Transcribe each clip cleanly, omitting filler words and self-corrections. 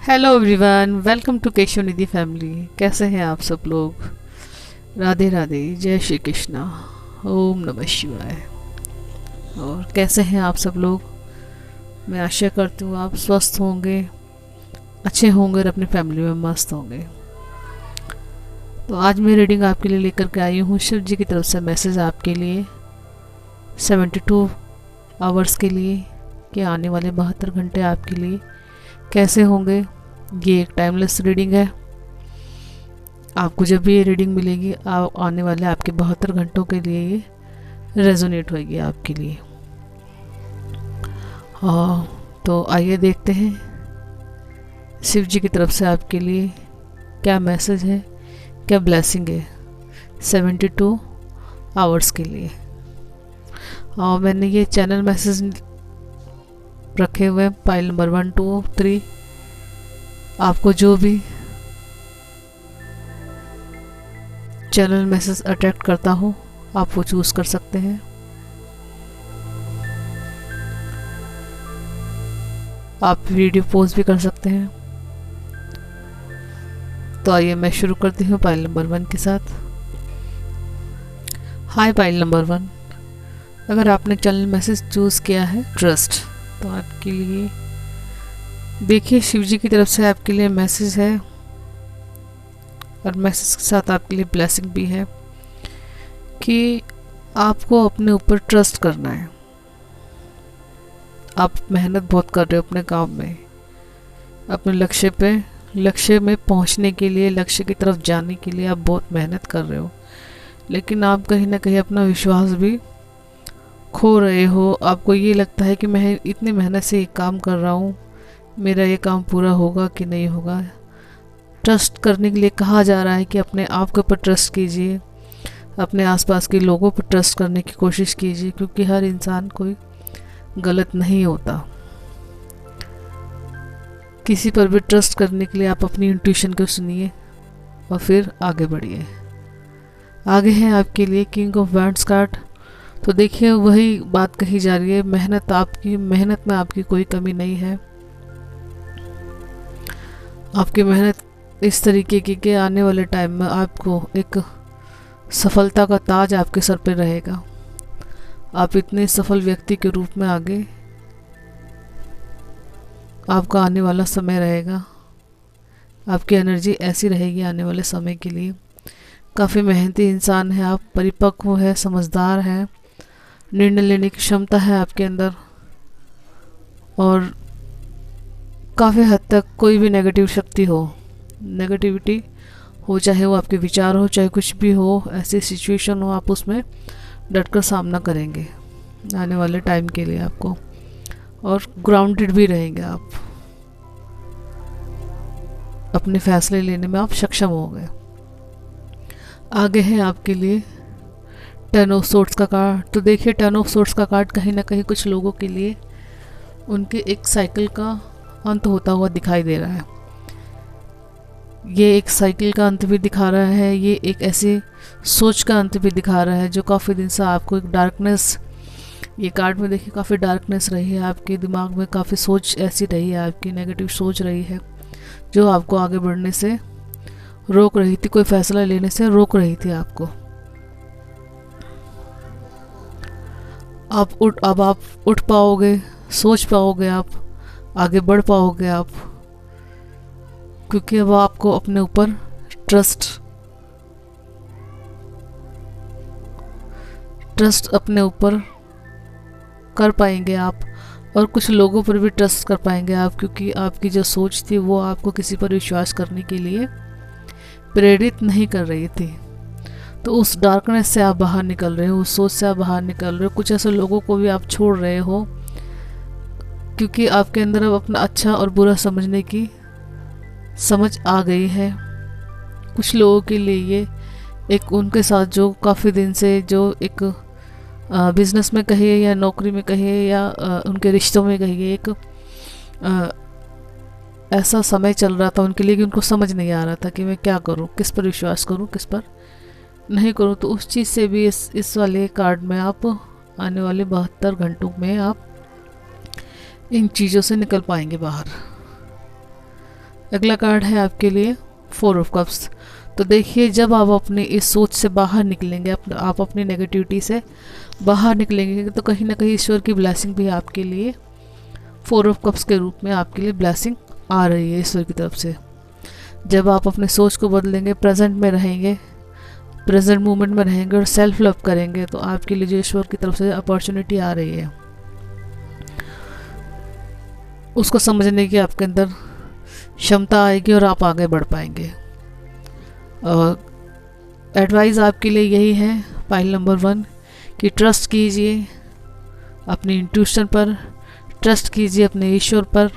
Hello everyone, welcome to Keshav Nidhi family. कैसे हैं आप सब लोग? राधे राधे, जय श्री कृष्णा, ओम नमः शिवाय। और कैसे हैं आप सब लोग? मैं आशा करती हूँ आप स्वस्थ होंगे, अच्छे होंगे और अपनी फैमिली में मस्त होंगे। तो आज मैं रीडिंग आपके लिए लेकर के आई हूँ शिव जी की तरफ से मैसेज आपके लिए 72 आवर्स के लिए कि आने वाले 72 घंटे आपके लिए कैसे होंगे। ये एक टाइमलेस रीडिंग है। आपको जब भी ये रीडिंग मिलेगी आने वाले आपके 72 घंटों के लिए ये रेजोनेट होगी आपके लिए। हाँ, तो आइए देखते हैं शिव जी की तरफ से आपके लिए क्या मैसेज है, क्या ब्लेसिंग है 72 आवर्स के लिए। और मैंने ये चैनल मैसेज रखे हुए हैं, पाइल नंबर 1, 2, 3। आपको जो भी चैनल मैसेज अट्रैक्ट करता हो आप वो चूज कर सकते हैं। आप वीडियो पोस्ट भी कर सकते हैं। तो आइए मैं शुरू करती हूँ पाइल नंबर 1 के साथ। हाय पाइल नंबर 1, अगर आपने चैनल मैसेज चूज किया है ट्रस्ट, तो आपके लिए देखिए शिव जी की तरफ से आपके लिए मैसेज है और मैसेज के साथ आपके लिए ब्लेसिंग भी है कि आपको अपने ऊपर ट्रस्ट करना है। आप मेहनत बहुत कर रहे हो अपने काम में, अपने लक्ष्य में पहुंचने के लिए, लक्ष्य की तरफ जाने के लिए आप बहुत मेहनत कर रहे हो, लेकिन आप कहीं ना कहीं अपना विश्वास भी खो रहे हो। आपको ये लगता है कि मैं इतनी मेहनत से ये काम कर रहा हूँ, मेरा ये काम पूरा होगा कि नहीं होगा। ट्रस्ट करने के लिए कहा जा रहा है कि अपने आप के ऊपर ट्रस्ट कीजिए, अपने आसपास के लोगों पर ट्रस्ट करने की कोशिश कीजिए, क्योंकि हर इंसान कोई गलत नहीं होता। किसी पर भी ट्रस्ट करने के लिए आप अपनी इंट्यूशन को सुनिए और फिर आगे बढ़िए। आगे है आपके लिए किंग ऑफ वैंड्स कार्ड। तो देखिए वही बात कही जा रही है, मेहनत में आपकी कोई कमी नहीं है। आपकी मेहनत इस तरीके की कि आने वाले टाइम में आपको एक सफलता का ताज आपके सर पे रहेगा। आप इतने सफल व्यक्ति के रूप में आगे आपका आने वाला समय रहेगा। आपकी एनर्जी ऐसी रहेगी आने वाले समय के लिए। काफ़ी मेहनती इंसान है आप, परिपक्व है, समझदार है, निर्णय लेने की क्षमता है आपके अंदर। और काफ़ी हद तक कोई भी नेगेटिविटी हो, चाहे वो आपके विचार हो, चाहे कुछ भी हो, ऐसी सिचुएशन हो, आप उसमें डटकर सामना करेंगे आने वाले टाइम के लिए आपको। और ग्राउंडेड भी रहेंगे आप, अपने फैसले लेने में आप सक्षम होंगे। आगे है आपके लिए 10 ऑफ सोर्ड्स का कार्ड। तो देखिए 10 ऑफ सोर्ड्स का कार्ड कहीं ना कहीं कुछ लोगों के लिए उनके एक साइकिल का अंत होता हुआ दिखाई दे रहा है। ये एक साइकिल का अंत भी दिखा रहा है, ये एक ऐसी सोच का अंत भी दिखा रहा है जो काफ़ी दिन से आपको एक डार्कनेस, ये कार्ड में देखिए काफ़ी डार्कनेस रही है आपके दिमाग में, काफ़ी सोच ऐसी रही है आपकी, नेगेटिव सोच रही है जो आपको आगे बढ़ने से रोक रही थी, कोई फैसला लेने से रोक रही थी आपको। अब आप उठ पाओगे, सोच पाओगे, आप आगे बढ़ पाओगे आप, क्योंकि अब आपको अपने ऊपर ट्रस्ट अपने ऊपर कर पाएंगे आप। और कुछ लोगों पर भी ट्रस्ट कर पाएंगे आप, क्योंकि आपकी जो सोच थी वो आपको किसी पर विश्वास करने के लिए प्रेरित नहीं कर रही थी। तो उस डार्कनेस से आप बाहर निकल रहे हो, उस सोच से आप बाहर निकल रहे हो। कुछ ऐसे लोगों को भी आप छोड़ रहे हो, क्योंकि आपके अंदर अब अपना अच्छा और बुरा समझने की समझ आ गई है। कुछ लोगों के लिए ये एक उनके साथ जो काफ़ी दिन से जो एक बिजनेस में कहिए या नौकरी में कहिए या उनके रिश्तों में कहिए, एक ऐसा समय चल रहा था उनके लिए कि उनको समझ नहीं आ रहा था कि मैं क्या करूं, किस पर विश्वास करूं, किस पर नहीं करूं। तो उस चीज़ से भी इस वाले कार्ड में आप आने वाले 72 घंटों में आप इन चीज़ों से निकल पाएंगे बाहर। अगला कार्ड है आपके लिए 4 ऑफ कप्स। तो देखिए, जब आप अपनी इस सोच से बाहर निकलेंगे, आप अपनी नेगेटिविटी से बाहर निकलेंगे, तो कहीं ना कहीं ईश्वर की ब्लेसिंग भी आपके लिए 4 ऑफ कप्स के रूप में आपके लिए ब्लेसिंग आ रही है ईश्वर की तरफ से। जब आप अपनी सोच को बदलेंगे, प्रेजेंट में रहेंगे, प्रेजेंट मोमेंट में रहेंगे और सेल्फ लव करेंगे, तो आपके लिए जो ईश्वर की तरफ से अपॉर्चुनिटी आ रही है उसको समझने की आपके अंदर क्षमता आएगी और आप आगे बढ़ पाएंगे। एडवाइस आपके लिए यही है, पाइल नंबर 1, कि ट्रस्ट कीजिए अपनी इंट्यूशन पर, ट्रस्ट कीजिए अपने ईश्वर पर,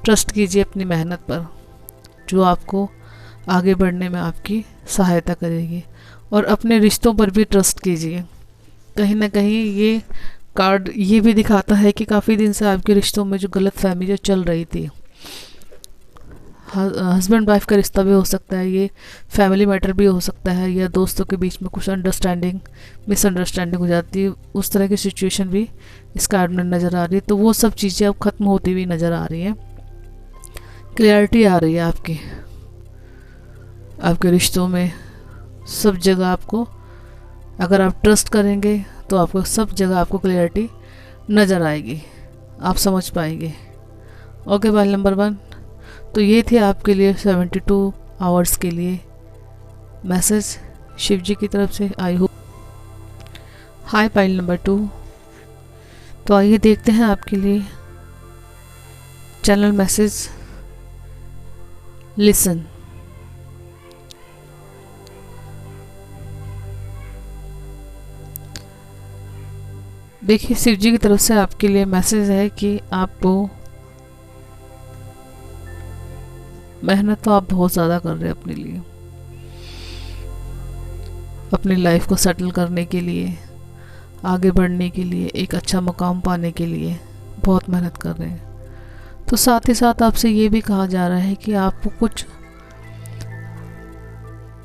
ट्रस्ट कीजिए अपनी मेहनत पर, जो आपको आगे बढ़ने में आपकी सहायता करेगी। और अपने रिश्तों पर भी ट्रस्ट कीजिए। कहीं ना कहीं ये कार्ड ये भी दिखाता है कि काफ़ी दिन से आपके रिश्तों में जो गलतफहमी जो चल रही थी, हस्बैंड वाइफ का रिश्ता भी हो सकता है, ये फैमिली मैटर भी हो सकता है, या दोस्तों के बीच में कुछ मिसअंडरस्टैंडिंग हो जाती है, उस तरह की सिचुएशन भी इस कार्ड में नज़र आ रही है। तो वो सब चीज़ें अब ख़त्म होती हुई नज़र आ रही हैं, क्लियरिटी आ रही है आपके रिश्तों में। सब जगह आपको, अगर आप ट्रस्ट करेंगे तो आपको सब जगह आपको क्लियरिटी नज़र आएगी, आप समझ पाएंगे। Okay, pile number 1। तो ये थे आपके लिए 72 आवर्स के लिए मैसेज शिव जी की तरफ से। I hope. Hi pile number 2। तो आइए देखते हैं आपके लिए चैनल मैसेज। लिसन। देखिए, शिव जी की तरफ से आपके लिए मैसेज है कि आपको मेहनत तो आप बहुत ज़्यादा कर रहे हैं अपने लिए, अपनी लाइफ को सेटल करने के लिए, आगे बढ़ने के लिए, एक अच्छा मुकाम पाने के लिए बहुत मेहनत कर रहे हैं। तो साथ ही साथ आपसे ये भी कहा जा रहा है कि आपको कुछ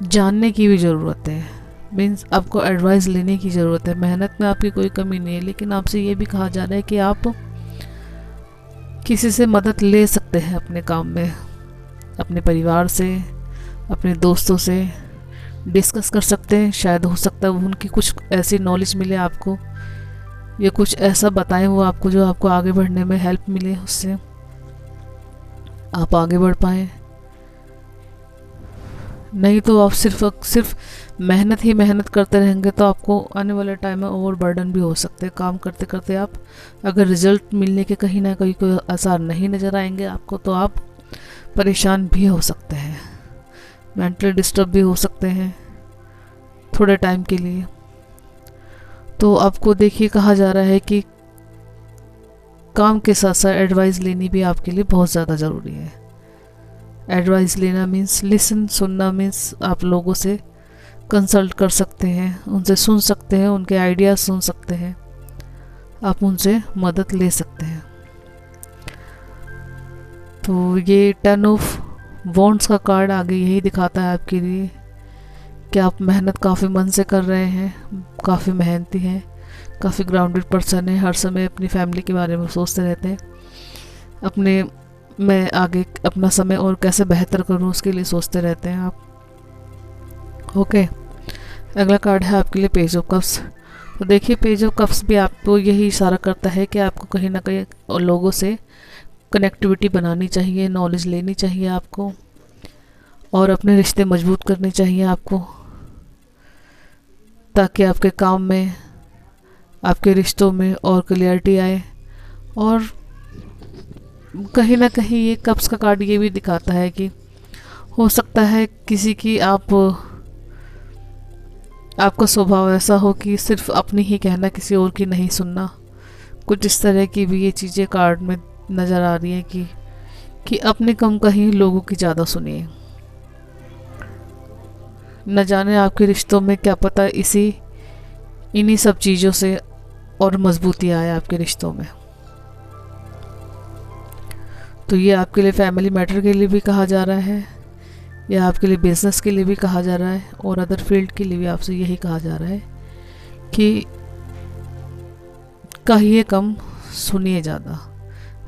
जानने की भी ज़रूरत है, मीन्स आपको एडवाइस लेने की ज़रूरत है। मेहनत में आपकी कोई कमी नहीं है, लेकिन आपसे ये भी कहा जा रहा है कि आप किसी से मदद ले सकते हैं अपने काम में, अपने परिवार से, अपने दोस्तों से डिस्कस कर सकते हैं। शायद हो सकता है उनकी कुछ ऐसी नॉलेज मिले आपको, या कुछ ऐसा बताएं वो आपको जो आपको आगे बढ़ने में हेल्प मिले, उससे आप आगे बढ़ पाएँ। नहीं तो आप सिर्फ मेहनत ही मेहनत करते रहेंगे तो आपको आने वाले टाइम में ओवर बर्डन भी हो सकते हैं। काम करते करते आप अगर रिजल्ट मिलने के कहीं ना कहीं कोई आसार नहीं नज़र आएंगे आपको, तो आप परेशान भी हो सकते हैं, मेंटली डिस्टर्ब भी हो सकते हैं थोड़े टाइम के लिए। तो आपको देखिए, कहा जा रहा है कि काम के साथ साथ एडवाइस लेनी भी आपके लिए बहुत ज़्यादा ज़रूरी है। एडवाइस लेना मीन्स लिसन, सुनना मीन्स आप लोगों से कंसल्ट कर सकते हैं, उनसे सुन सकते हैं, उनके आइडियाज़ सुन सकते हैं, आप उनसे मदद ले सकते हैं। तो ये 10 ऑफ वॉन्ड्स का कार्ड आगे यही दिखाता है आपके लिए कि आप मेहनत काफ़ी मन से कर रहे हैं, काफ़ी मेहनती हैं, काफ़ी ग्राउंडेड पर्सन है, हर समय अपनी फैमिली के बारे में सोचते रहते हैं, अपने मैं आगे अपना समय और कैसे बेहतर करूं उसके लिए सोचते रहते हैं आप। ओके, अगला कार्ड है आपके लिए पेज ऑफ कप्स। तो देखिए, पेज ऑफ कप्स भी आपको यही इशारा करता है कि आपको कहीं ना कहीं लोगों से कनेक्टिविटी बनानी चाहिए, नॉलेज लेनी चाहिए आपको, और अपने रिश्ते मजबूत करने चाहिए आपको, ताकि आपके काम में, आपके रिश्तों में और क्लियरिटी आए। और कहीं ना कहीं ये कप्स का कार्ड ये भी दिखाता है कि हो सकता है किसी की आपका स्वभाव ऐसा हो कि सिर्फ अपनी ही कहना, किसी और की नहीं सुनना। कुछ इस तरह की भी ये चीज़ें कार्ड में नज़र आ रही हैं कि अपने कम कहीं लोगों की ज़्यादा सुनिए। न जाने आपके रिश्तों में क्या पता इन्हीं सब चीज़ों से और मजबूती आए आपके रिश्तों में। तो ये आपके लिए फैमिली मैटर के लिए भी कहा जा रहा है, या आपके लिए बिजनेस के लिए भी कहा जा रहा है, और अदर फील्ड के लिए भी आपसे यही कहा जा रहा है कि कहिए कम, सुनिए ज़्यादा,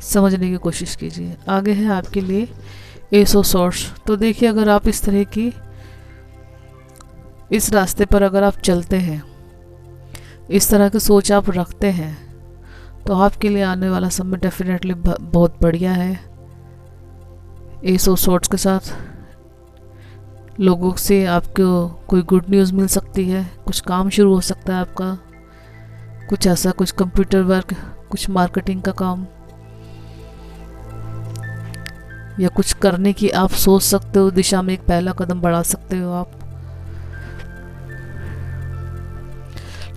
समझने की कोशिश कीजिए। आगे है आपके लिए एस ऑफ सॉर्ड्स। तो देखिए, अगर आप इस तरह की इस रास्ते पर अगर आप चलते हैं, इस तरह की सोच आप रखते हैं, तो आपके लिए आने वाला समय डेफिनेटली बहुत बढ़िया है। एस ऑफ सॉर्ड्स के साथ लोगों से आपको कोई गुड न्यूज़ मिल सकती है, कुछ काम शुरू हो सकता है आपका, कुछ ऐसा, कुछ कंप्यूटर वर्क, कुछ मार्केटिंग का काम, या कुछ करने की आप सोच सकते हो, दिशा में एक पहला कदम बढ़ा सकते हो आप।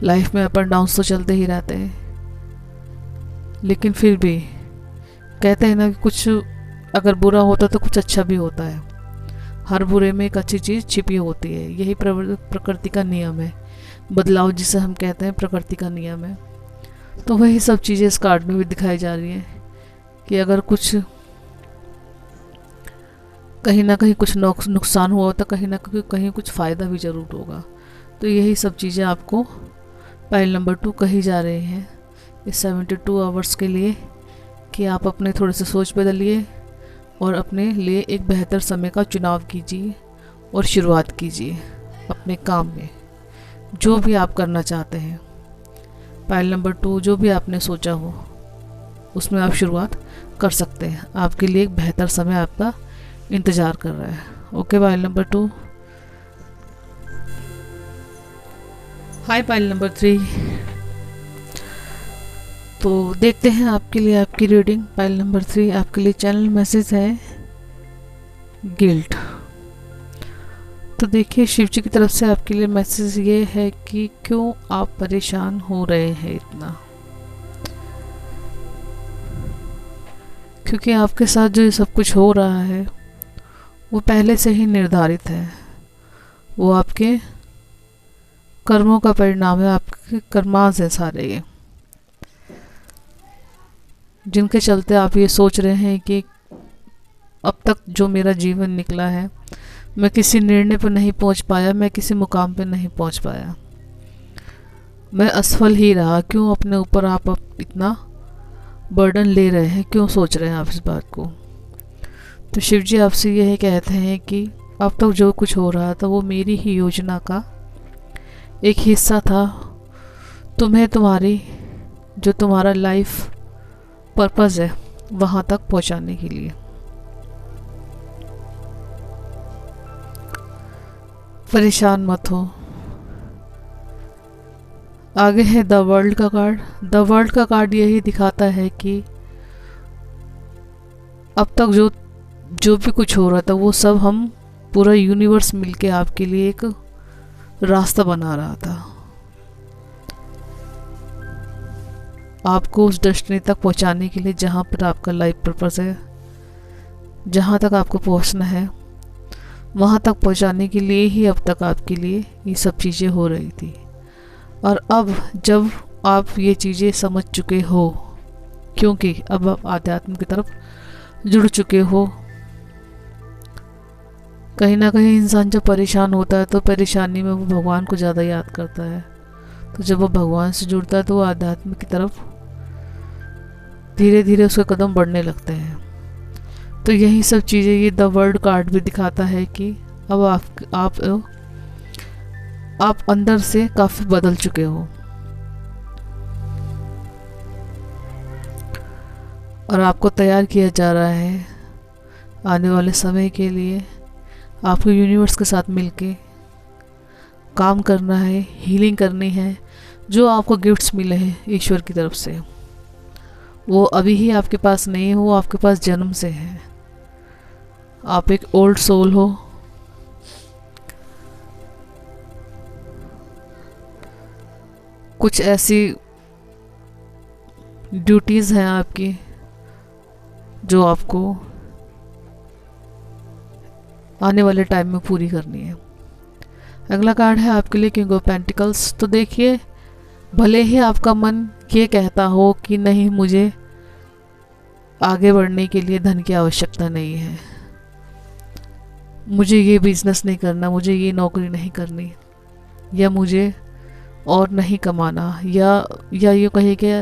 लाइफ में अप एंड डाउन तो चलते ही रहते हैं, लेकिन फिर भी कहते हैं ना कि कुछ अगर बुरा होता तो कुछ अच्छा भी होता है। हर बुरे में एक अच्छी चीज़ छिपी होती है, यही प्रकृति का नियम है। बदलाव जिसे हम कहते हैं प्रकृति का नियम है। तो वही सब चीज़ें इस कार्ड में भी दिखाई जा रही हैं कि अगर कुछ कहीं ना कहीं कुछ नुकसान हुआ तो कहीं ना कहीं कुछ फ़ायदा भी ज़रूर होगा। तो यही सब चीज़ें आपको पाइल नंबर 2 कही जा रही हैं इस 72 आवर्स के लिए, कि आप अपने थोड़े से सोच बदलिए और अपने लिए एक बेहतर समय का चुनाव कीजिए और शुरुआत कीजिए अपने काम में, जो भी आप करना चाहते हैं। पाइल नंबर 2, जो भी आपने सोचा हो उसमें आप शुरुआत कर सकते हैं। आपके लिए एक बेहतर समय आपका इंतज़ार कर रहा है। Okay pile number 2। हाय पाइल नंबर 3। तो देखते हैं आपके लिए आपकी रीडिंग। पाइल नंबर 3 आपके लिए चैनल मैसेज है गिल्ट। तो देखिए, शिव जी की तरफ से आपके लिए मैसेज ये है कि क्यों आप परेशान हो रहे हैं इतना, क्योंकि आपके साथ जो ये सब कुछ हो रहा है वो पहले से ही निर्धारित है। वो आपके कर्मों का परिणाम है, आपके कर्मास है सारे ये, जिनके चलते आप ये सोच रहे हैं कि अब तक जो मेरा जीवन निकला है, मैं किसी निर्णय पर नहीं पहुंच पाया, मैं किसी मुकाम पर नहीं पहुंच पाया, मैं असफल ही रहा। क्यों अपने ऊपर आप अब इतना बर्डन ले रहे हैं, क्यों सोच रहे हैं आप इस बात को। तो शिव जी आपसे यह कहते हैं कि अब तक जो कुछ हो रहा था वो मेरी ही योजना का एक हिस्सा था, तुम्हें तुम्हारी जो तुम्हारा लाइफ पर्पस है वहाँ तक पहुँचाने के लिए। परेशान मत हो। आगे है द वर्ल्ड का कार्ड। द वर्ल्ड का कार्ड यही दिखाता है कि अब तक जो भी कुछ हो रहा था वो सब हम पूरा यूनिवर्स मिलके आपके लिए एक रास्ता बना रहा था, आपको उस डेस्टिनी तक पहुंचाने के लिए जहां पर आपका लाइफ पर्पस है, जहां तक आपको पहुंचना है, वहां तक पहुंचाने के लिए ही अब तक आपके लिए ये सब चीज़ें हो रही थी। और अब जब आप ये चीज़ें समझ चुके हो, क्योंकि अब आप आध्यात्म की तरफ जुड़ चुके हो, कहीं ना कहीं इंसान जब परेशान होता है तो परेशानी में वो भगवान को ज़्यादा याद करता है। तो जब वो भगवान से जुड़ता है तो वो आध्यात्म की तरफ धीरे धीरे उसके कदम बढ़ने लगते हैं। तो यही सब चीज़ें ये द वर्ल्ड कार्ड भी दिखाता है कि अब आप अंदर से काफ़ी बदल चुके हो और आपको तैयार किया जा रहा है आने वाले समय के लिए। आपको यूनिवर्स के साथ मिलके काम करना है, हीलिंग करनी है। जो आपको गिफ्ट्स मिले हैं ईश्वर की तरफ से वो अभी ही आपके पास नहीं है, वो आपके पास जन्म से है। आप एक ओल्ड सोल हो, कुछ ऐसी ड्यूटीज़ हैं आपकी जो आपको आने वाले टाइम में पूरी करनी है। अगला कार्ड है आपके लिए किंग ऑफ पेंटिकल्स। तो देखिए, भले ही आपका मन ये कहता हो कि नहीं, मुझे आगे बढ़ने के लिए धन की आवश्यकता नहीं है, मुझे ये बिजनेस नहीं करना, मुझे ये नौकरी नहीं करनी, या मुझे और नहीं कमाना, या ये कहिए कि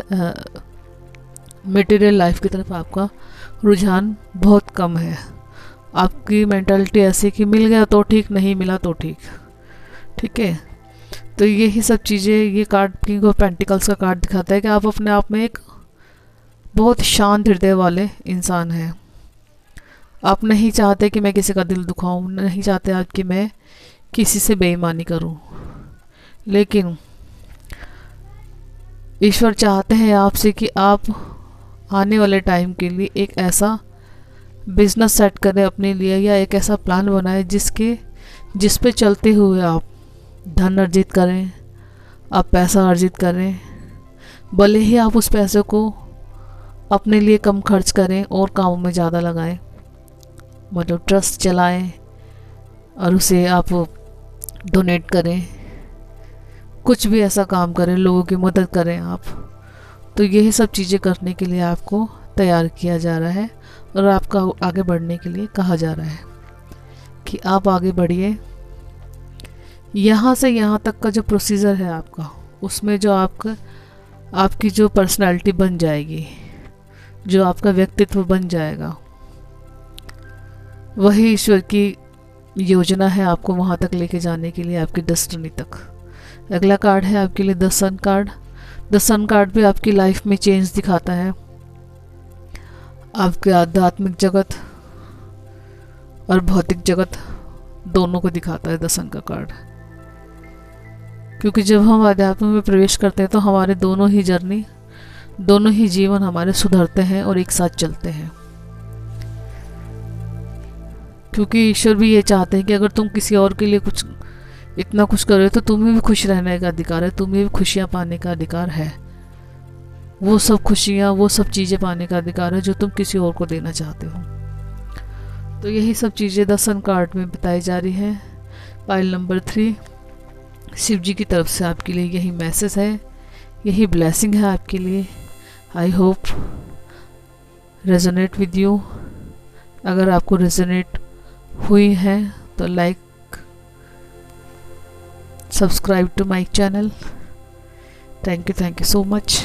मटेरियल लाइफ की तरफ आपका रुझान बहुत कम है, आपकी मेंटालिटी ऐसी कि मिल गया तो ठीक, नहीं मिला तो ठीक। ठीक है, तो यही सब चीज़ें ये कार्ड किंग ऑफ पेंटिकल्स का कार्ड दिखाता है कि आप अपने आप में एक बहुत शांत हृदय वाले इंसान हैं। आप नहीं चाहते कि मैं किसी का दिल दुखाऊं, नहीं चाहते आप कि मैं किसी से बेईमानी करूं, लेकिन ईश्वर चाहते हैं आपसे कि आप आने वाले टाइम के लिए एक ऐसा बिजनेस सेट करें अपने लिए, या एक ऐसा प्लान बनाएं जिस पे चलते हुए आप धन अर्जित करें, आप पैसा अर्जित करें। भले ही आप उस पैसे को अपने लिए कम खर्च करें और कामों में ज़्यादा लगाएं, मतलब ट्रस्ट चलाएं और उसे आप डोनेट करें, कुछ भी ऐसा काम करें, लोगों की मदद करें आप। तो यही सब चीज़ें करने के लिए आपको तैयार किया जा रहा है और आपका आगे बढ़ने के लिए कहा जा रहा है कि आप आगे बढ़िए। यहाँ से यहाँ तक का जो प्रोसीजर है आपका, उसमें जो आपकी जो पर्सनालिटी बन जाएगी, जो आपका व्यक्तित्व बन जाएगा, वही ईश्वर की योजना है आपको वहाँ तक लेके जाने के लिए, आपकी डेस्टिनी तक। अगला कार्ड है आपके लिए the sun card. The sun card भी आपकी लाइफ में चेंज दिखाता है, आपके आध्यात्मिक जगत और भौतिक जगत दोनों को दिखाता है द सन का कार्ड। क्योंकि जब हम आध्यात्म में प्रवेश करते हैं तो हमारे दोनों ही जर्नी, दोनों ही जीवन हमारे सुधरते हैं और एक साथ चलते हैं। क्योंकि ईश्वर भी ये चाहते हैं कि अगर तुम किसी और के लिए इतना कुछ कर रहे हो तो तुम्हें भी खुश रहने का अधिकार है, तुम्हें भी खुशियाँ पाने का अधिकार है। वो सब खुशियाँ, वो सब चीज़ें पाने का अधिकार है जो तुम किसी और को देना चाहते हो। तो यही सब चीज़ें द सन कार्ड में बताई जा रही है। पाइल नंबर 3, शिव जी की तरफ से आपके लिए यही मैसेज है, यही ब्लेसिंग है आपके लिए। I hope resonate with you. अगर आपको रेजोनेट हुई है तो like, subscribe to my channel. Thank you so much.